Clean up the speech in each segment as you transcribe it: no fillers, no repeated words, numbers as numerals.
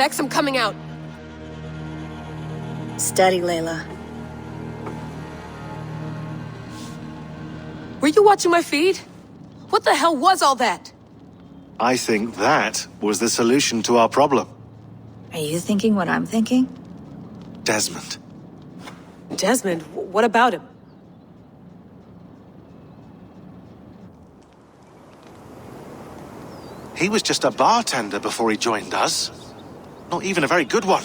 Bex, I'm coming out. Steady, Layla. Were you watching my feed? What the hell was all that? I think that was the solution to our problem. Are you thinking what I'm thinking? Desmond. Desmond? What about him? He was just a bartender before he joined us. Not even a very good one.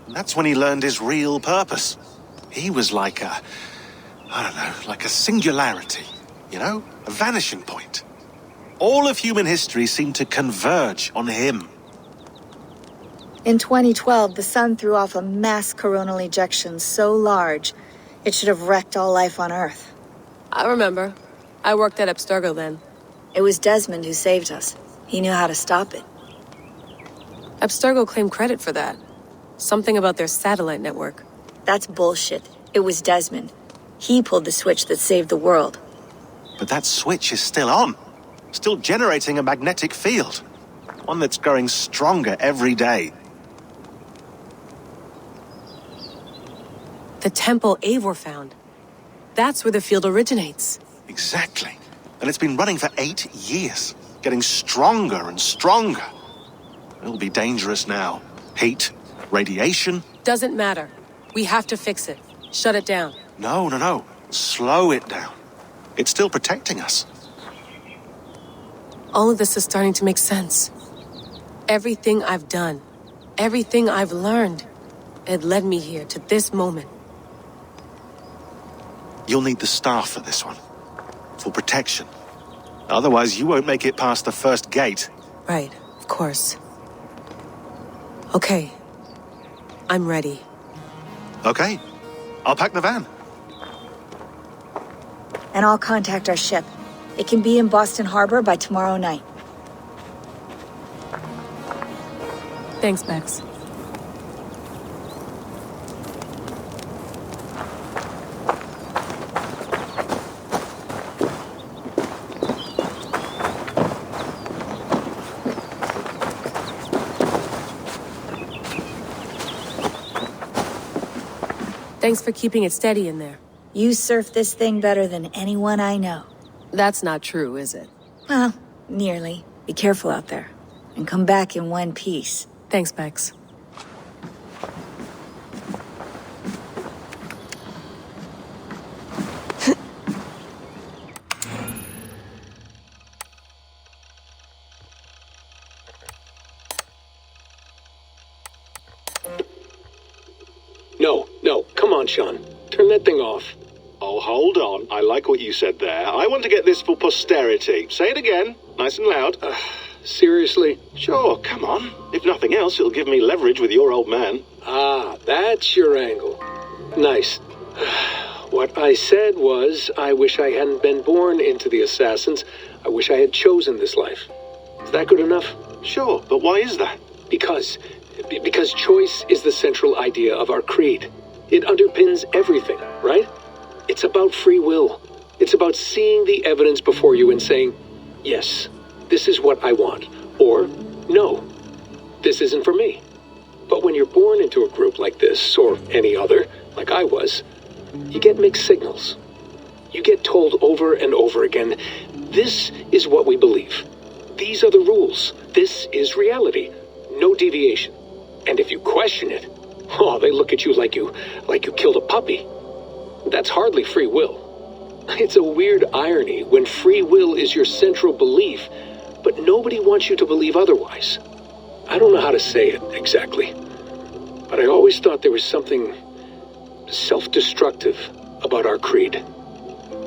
And that's when he learned his real purpose. He was like a... I don't know, like a singularity. You know? A vanishing point. All of human history seemed to converge on him. In 2012, the sun threw off a mass coronal ejection so large, it should have wrecked all life on Earth. I remember. I worked at Abstergo then. It was Desmond who saved us. He knew how to stop it. Abstergo claimed credit for that. Something about their satellite network. That's bullshit. It was Desmond. He pulled the switch that saved the world. But that switch is still on. Still generating a magnetic field. One that's growing stronger every day. The temple Eivor found. That's where the field originates. Exactly. And it's been running for 8 years. Getting stronger and stronger. It'll be dangerous now. Heat, radiation. Doesn't matter. We have to fix it. Shut it down. No. Slow it down. It's still protecting us. All of this is starting to make sense. Everything I've done, everything I've learned, it led me here to this moment. You'll need the staff for this one. For protection. Otherwise, you won't make it past the first gate. Right, of course. Okay. I'm ready. Okay. I'll pack the van. And I'll contact our ship. It can be in Boston Harbor by tomorrow night. Thanks, Bex. Thanks for keeping it steady in there. You surf this thing better than anyone I know. That's not true, is it? Well, nearly. Be careful out there. And come back in one piece. Thanks, Bex. No, come on, Sean. Turn that thing off. Oh, hold on. I like what you said there. I want to get this for posterity. Say it again. Nice and loud. Seriously? Sure, come on. If nothing else, it'll give me leverage with your old man. Ah, that's your angle. Nice. What I said was, I wish I hadn't been born into the Assassins. I wish I had chosen this life. Is that good enough? Sure, but why is that? Because choice is the central idea of our creed. It underpins everything, right? It's about free will. It's about seeing the evidence before you and saying, yes, this is what I want. Or, no, this isn't for me. But when you're born into a group like this, or any other, like I was, you get mixed signals. You get told over and over again, this is what we believe. These are the rules. This is reality. No deviation. And if you question it, oh, they look at you like you killed a puppy. That's hardly free will. It's a weird irony when free will is your central belief, but nobody wants you to believe otherwise. I don't know how to say it exactly, but I always thought there was something self-destructive about our creed.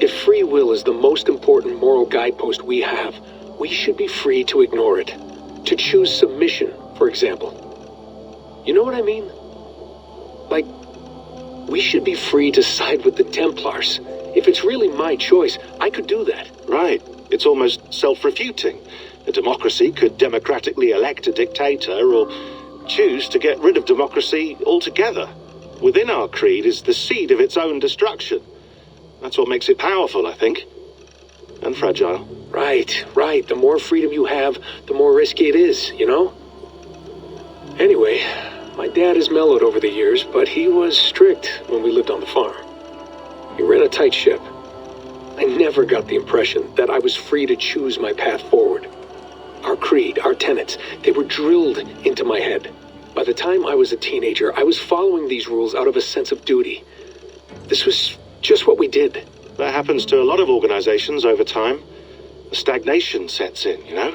If free will is the most important moral guidepost we have, we should be free to ignore it. To choose submission, for example. You know what I mean? Like, we should be free to side with the Templars. If it's really my choice, I could do that. Right. It's almost self-refuting. A democracy could democratically elect a dictator or choose to get rid of democracy altogether. Within our creed is the seed of its own destruction. That's what makes it powerful, I think. And fragile. Right. The more freedom you have, the more risky it is, you know? Anyway, my dad has mellowed over the years, but he was strict when we lived on the farm. He ran a tight ship. I never got the impression that I was free to choose my path forward. Our creed, our tenets, they were drilled into my head. By the time I was a teenager, I was following these rules out of a sense of duty. This was just what we did. That happens to a lot of organizations over time. A stagnation sets in, you know?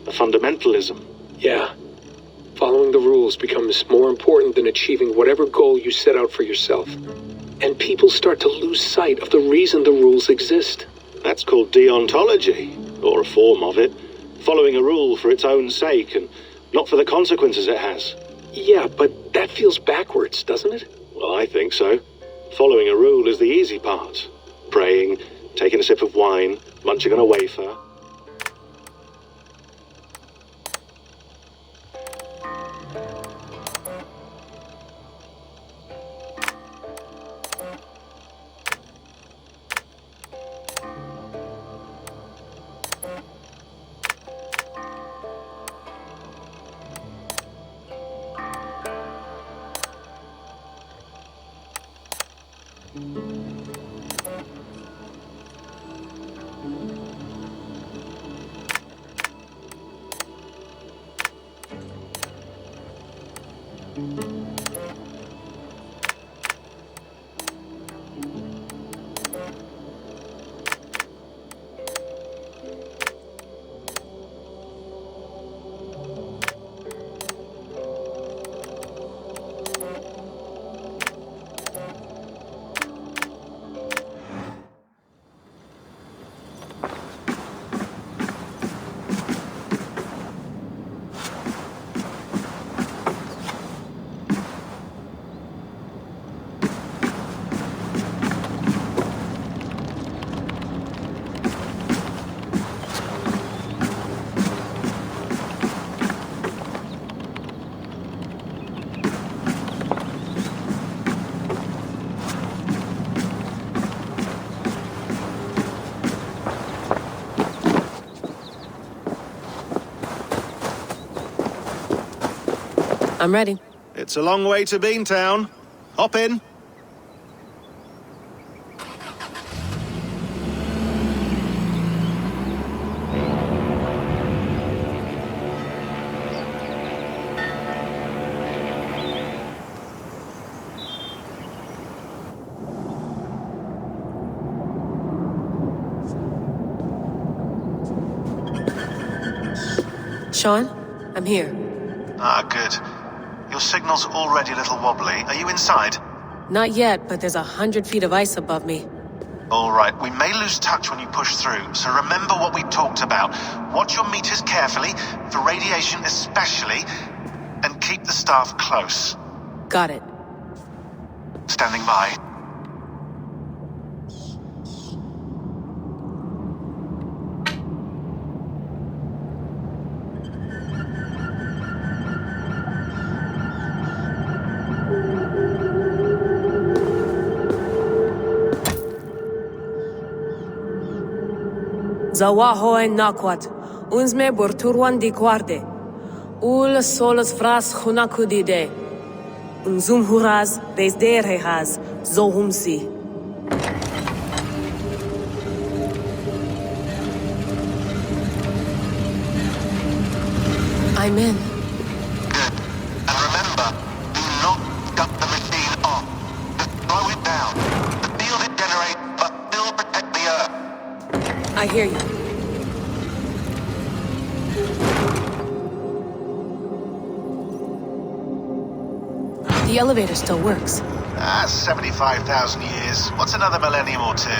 A fundamentalism. Yeah. Following the rules becomes more important than achieving whatever goal you set out for yourself. And people start to lose sight of the reason the rules exist. That's called deontology, or a form of it. Following a rule for its own sake and not for the consequences it has. Yeah, but that feels backwards, doesn't it? Well, I think so. Following a rule is the easy part. Praying, taking a sip of wine, munching on a wafer. I'm ready. It's a long way to Beantown. Hop in. Sean, I'm here. Ah, good. Your signal's already a little wobbly. Are you inside? Not yet, but there's 100 feet of ice above me. All right, we may lose touch when you push through, so remember what we talked about. Watch your meters carefully, for radiation especially, and keep the staff close. Got it. Standing by. Zawaho en nakwat, unzme burturwan di guarde. Ul solos fras hunakudide. Unzum huraz, desderehaz, zohumsi. I'm in. Good. And remember, do not shut the machine off. Just slow it down. The field it generates, but still protect the Earth. I hear you. The elevator still works. 75,000 years. What's another millennium or two?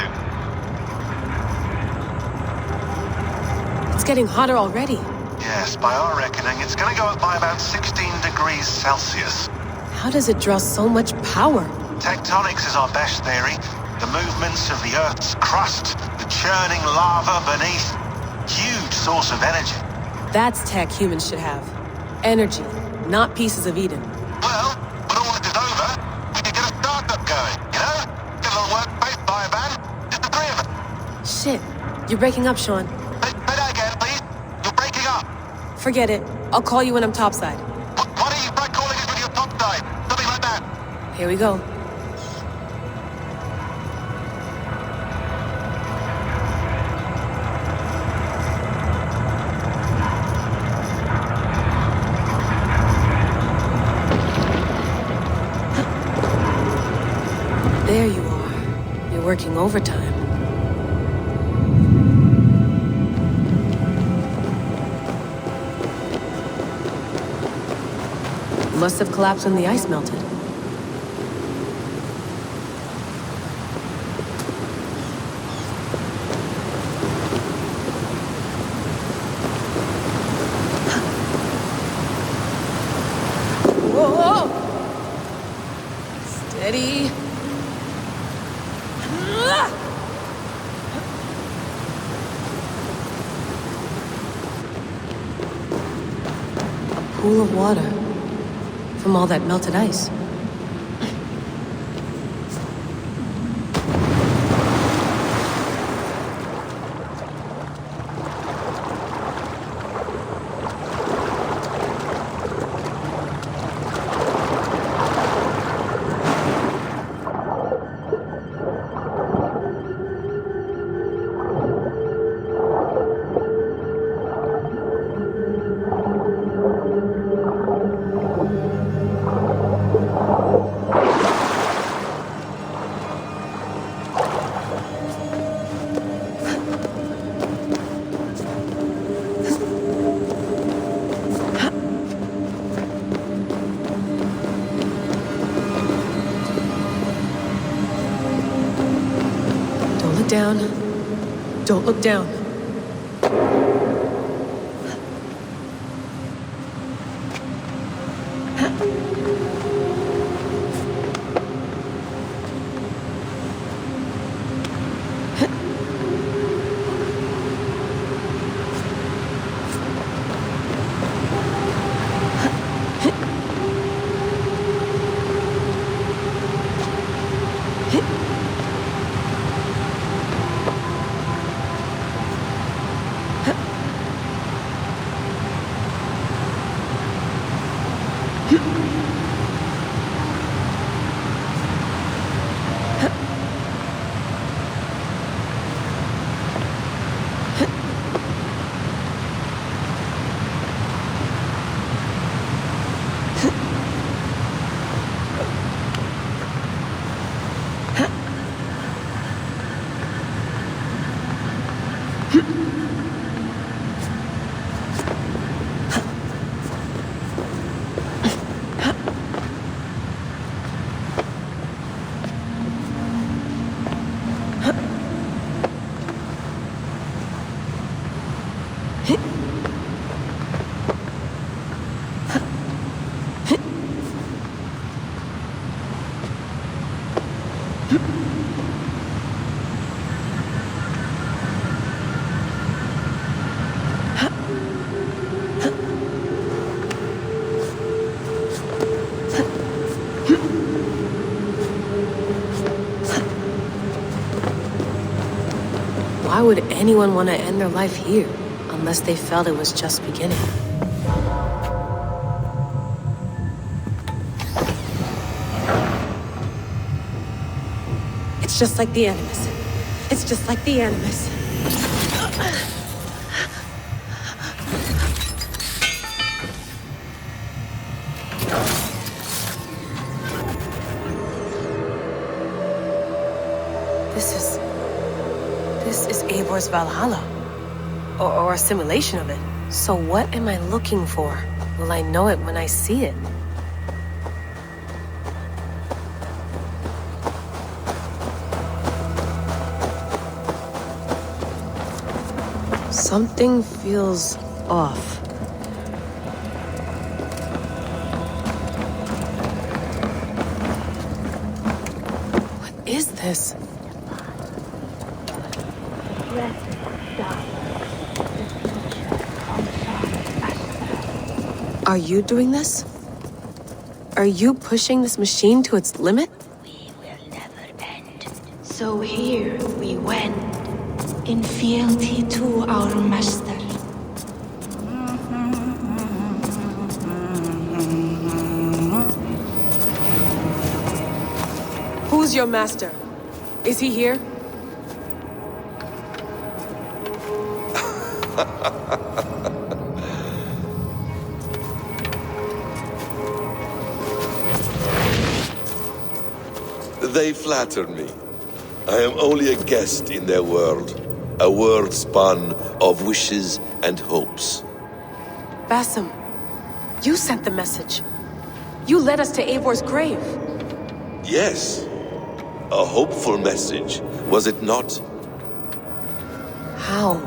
It's getting hotter already. Yes, by our reckoning, it's going to go up by about 16 degrees Celsius. How does it draw so much power? Tectonics is our best theory. The movements of the Earth's crust, the churning lava beneath. Huge source of energy. That's tech humans should have. Energy, not pieces of Eden. Well, when all this is over, we could get a startup going, you know? Get a little workspace, buy a van, just the three of us. Shit, you're breaking up, Sean. Say that again, please. You're breaking up. Forget it. I'll call you when I'm topside. What are you Here we go. There you are. You're working overtime. Must have collapsed when the ice melted. Whoa! Steady. A pool of water from all that melted ice. Down. Don't look down. Why would anyone want to end their life here, unless they felt it was just beginning? It's just like the Animus. It's just like the Animus. This is Eivor's Valhalla. Or a simulation of it. So what am I looking for? Will I know it when I see it? Something feels off. What is this? Are you doing this? Are you pushing this machine to its limit? We will never end. So here we went, in fealty to our master. Who's your master? Is he here? They flatter me. I am only a guest in their world. A world spun of wishes and hopes. Basim, you sent the message. You led us to Eivor's grave. Yes. A hopeful message, was it not? How?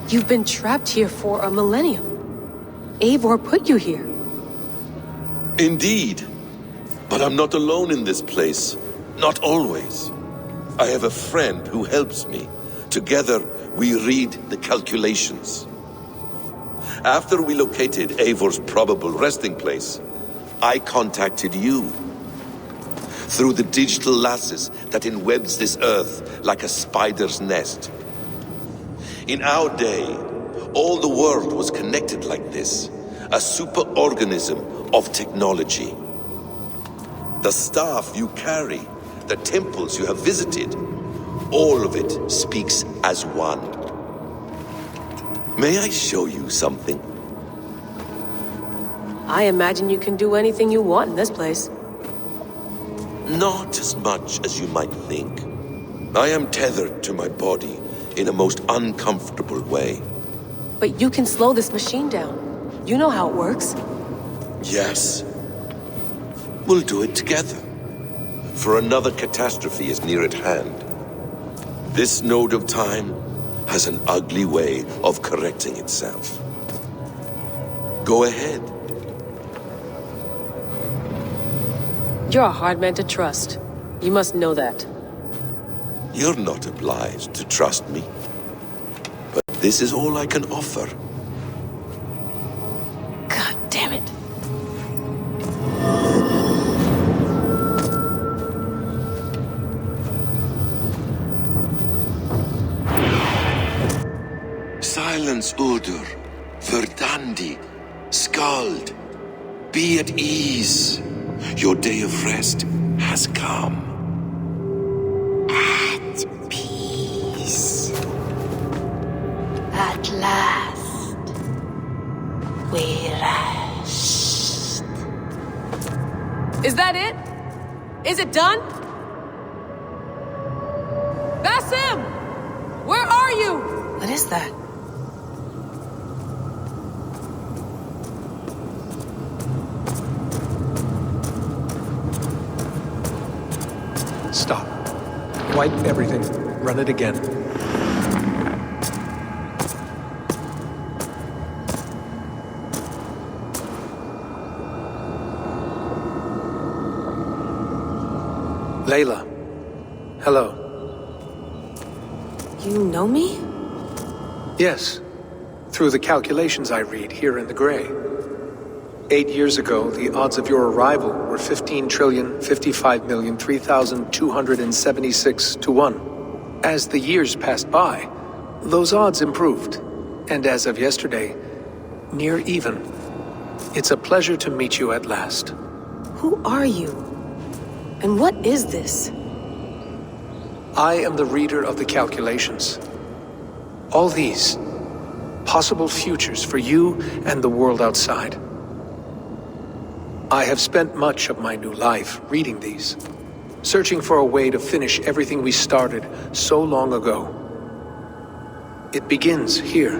You've been trapped here for a millennium. Eivor put you here. Indeed. But I'm not alone in this place. Not always. I have a friend who helps me. Together, we read the calculations. After we located Eivor's probable resting place, I contacted you. Through the digital lasses that enwebs this earth like a spider's nest. In our day, all the world was connected like this. A superorganism of technology. The staff you carry, the temples you have visited, all of it speaks as one. May I show you something? I imagine you can do anything you want in this place. Not as much as you might think. I am tethered to my body in a most uncomfortable way. But you can slow this machine down. You know how it works. Yes. We'll do it together. For another catastrophe is near at hand. This node of time has an ugly way of correcting itself. Go ahead. You're a hard man to trust. You must know that. You're not obliged to trust me. But this is all I can offer. God damn it. Silence, Udur. Verdandi. Skald. Be at ease. Your day of rest has come. At peace. At last, we rest. Is that it? Is it done? Basim! Where are you? What is that? Stop. Wipe everything. Run it again. Layla. Hello. You know me? Yes. Through the calculations I read here in the gray. 8 years ago, the odds of your arrival were 15,055,003,276 to 1. As the years passed by, those odds improved, and as of yesterday, near even. It's a pleasure to meet you at last. Who are you? And what is this? I am the reader of the calculations. All these, possible futures for you and the world outside. I have spent much of my new life reading these, searching for a way to finish everything we started so long ago. It begins here.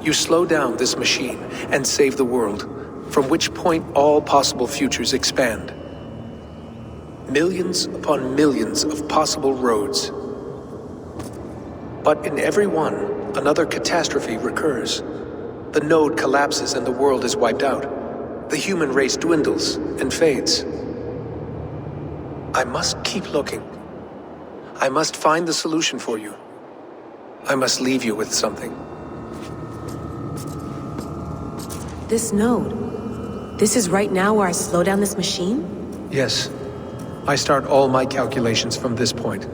You slow down this machine and save the world, from which point all possible futures expand. Millions upon millions of possible roads. But in every one, another catastrophe recurs. The node collapses and the world is wiped out. The human race dwindles and fades. I must keep looking. I must find the solution for you. I must leave you with something. This node. This is right now where I slow down this machine? Yes. I start all my calculations from this point.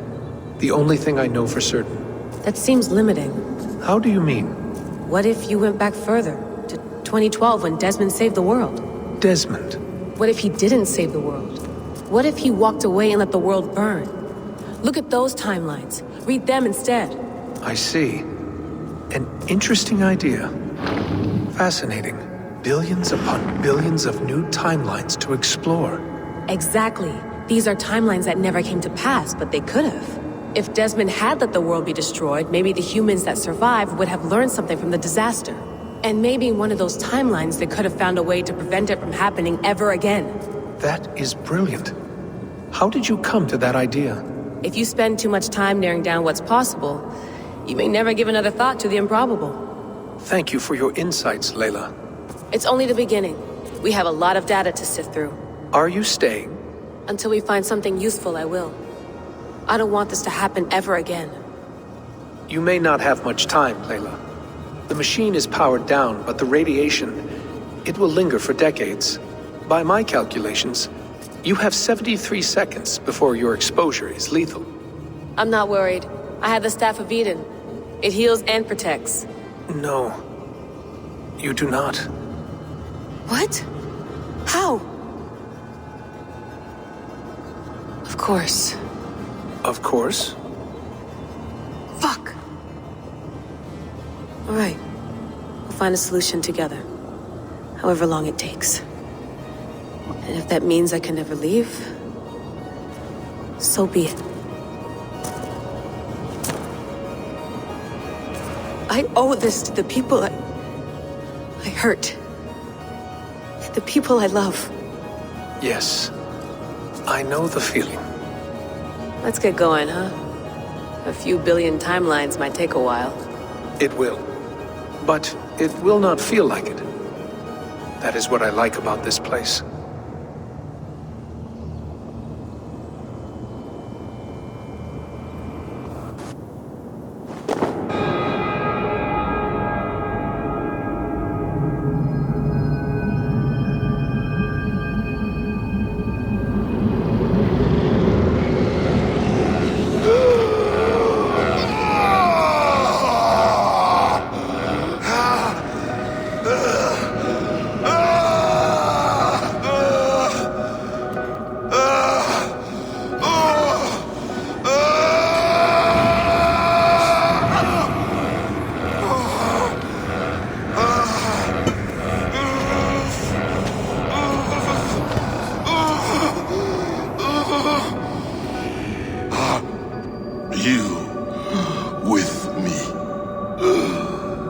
The only thing I know for certain. That seems limiting. How do you mean? What if you went back further, to 2012 when Desmond saved the world? Desmond. What if he didn't save the world? What if he walked away and let the world burn? Look at those timelines. Read them instead. I see. An interesting idea. Fascinating. Billions upon billions of new timelines to explore. Exactly. These are timelines that never came to pass, but they could have. If Desmond had let the world be destroyed, maybe the humans that survived would have learned something from the disaster. And maybe in one of those timelines they could have found a way to prevent it from happening ever again. That is brilliant. How did you come to that idea? If you spend too much time narrowing down what's possible, you may never give another thought to the improbable. Thank you for your insights, Layla. It's only the beginning. We have a lot of data to sift through. Are you staying? Until we find something useful, I will. I don't want this to happen ever again. You may not have much time, Layla. The machine is powered down, but the radiation, it will linger for decades. By my calculations, you have 73 seconds before your exposure is lethal. I'm not worried. I have the Staff of Eden. It heals and protects. No, you do not. What? How? Of course. Of course. Fuck! Alright. We'll find a solution together. However long it takes. And if that means I can never leave, so be it. I owe this to the people I hurt. The people I love. Yes. I know the feeling. Let's get going, huh? A few billion timelines might take a while. It will. But it will not feel like it. That is what I like about this place.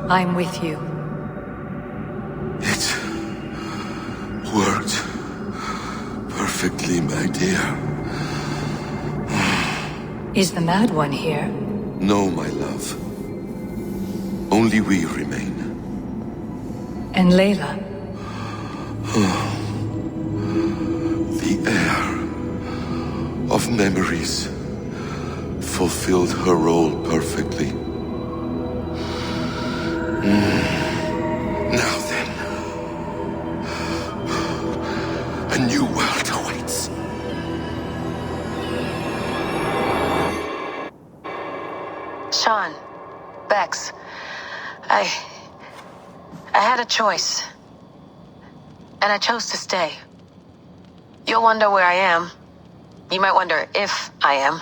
I'm with you. It worked perfectly, my dear. Is the Mad One here? No, my love. Only we remain. And Layla? The air of memories fulfilled her role perfectly. Now then, a new world awaits. Sean, Bex, I had a choice. And I chose to stay. You'll wonder where I am. You might wonder if I am.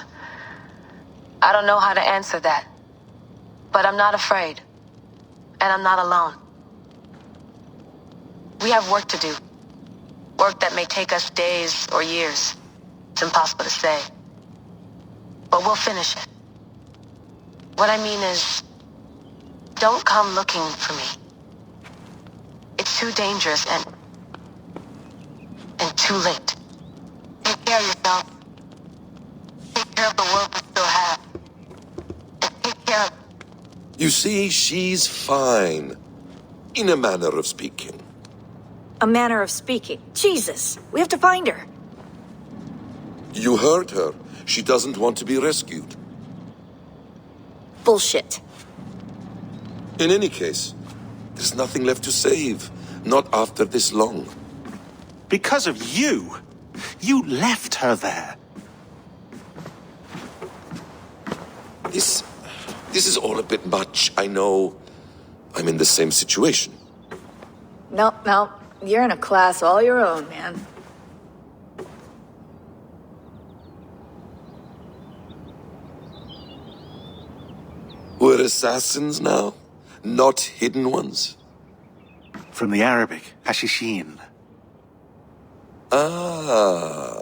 I don't know how to answer that. But I'm not afraid. And I'm not alone. We have work to do. Work that may take us days or years. It's impossible to say. But we'll finish it. What I mean is, don't come looking for me. It's too dangerous and too late. Take care of yourself. Take care of the world we still have. And take care of... You see, she's fine. In a manner of speaking. A manner of speaking. Jesus, we have to find her. You heard her. She doesn't want to be rescued. Bullshit. In any case, there's nothing left to save. Not after this long. Because of you. You left her there. This is all a bit much, I know. I'm in the same situation. Nope. You're in a class all your own, man. They're assassins now, not hidden ones. From the Arabic, hashishin. Ah.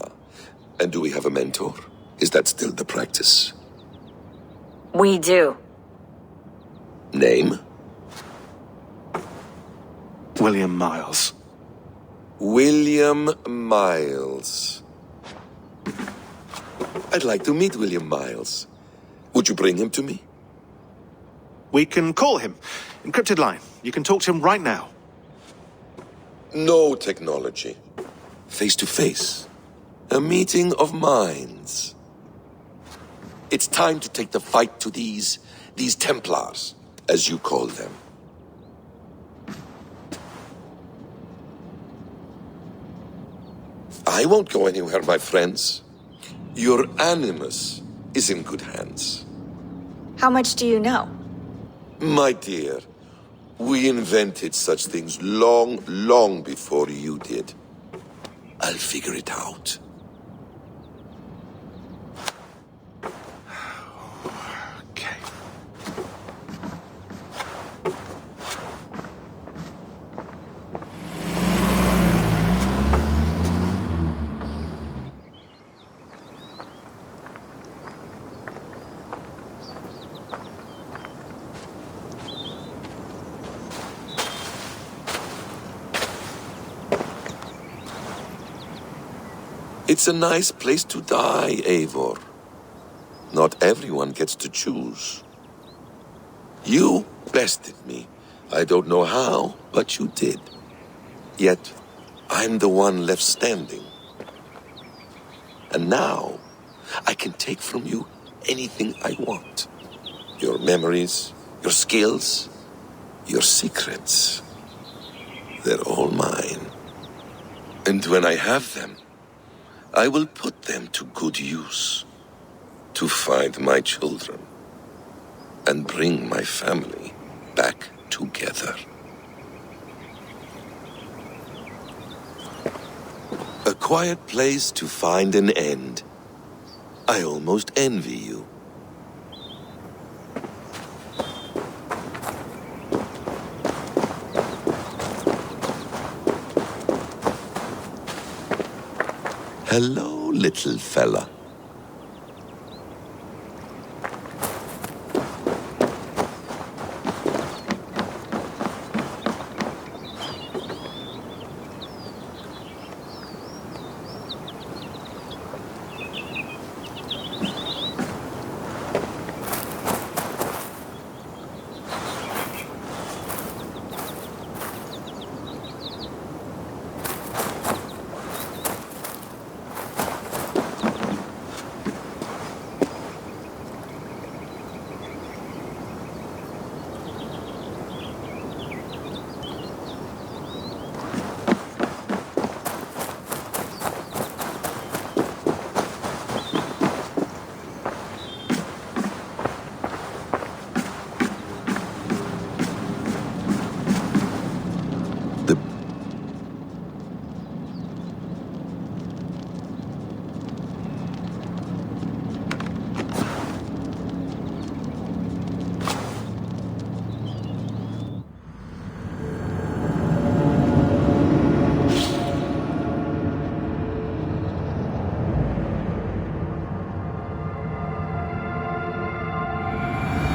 And do we have a mentor? Is that still the practice? We do. Name? William Miles. William Miles. I'd like to meet William Miles. Would you bring him to me? We can call him. Encrypted line. You can talk to him right now. No technology. Face to face. A meeting of minds. It's time to take the fight to these Templars, as you call them. I won't go anywhere, my friends. Your animus is in good hands. How much do you know? My dear, we invented such things long, long before you did. I'll figure it out. Okay. It's a nice place to die, Eivor. Not everyone gets to choose. You bested me. I don't know how, but you did. Yet, I'm the one left standing. And now, I can take from you anything I want. Your memories, your skills, your secrets. They're all mine. And when I have them, I will put them to good use. To find my children. And bring my family back together. A quiet place to find an end. I almost envy you. Hello, little fella.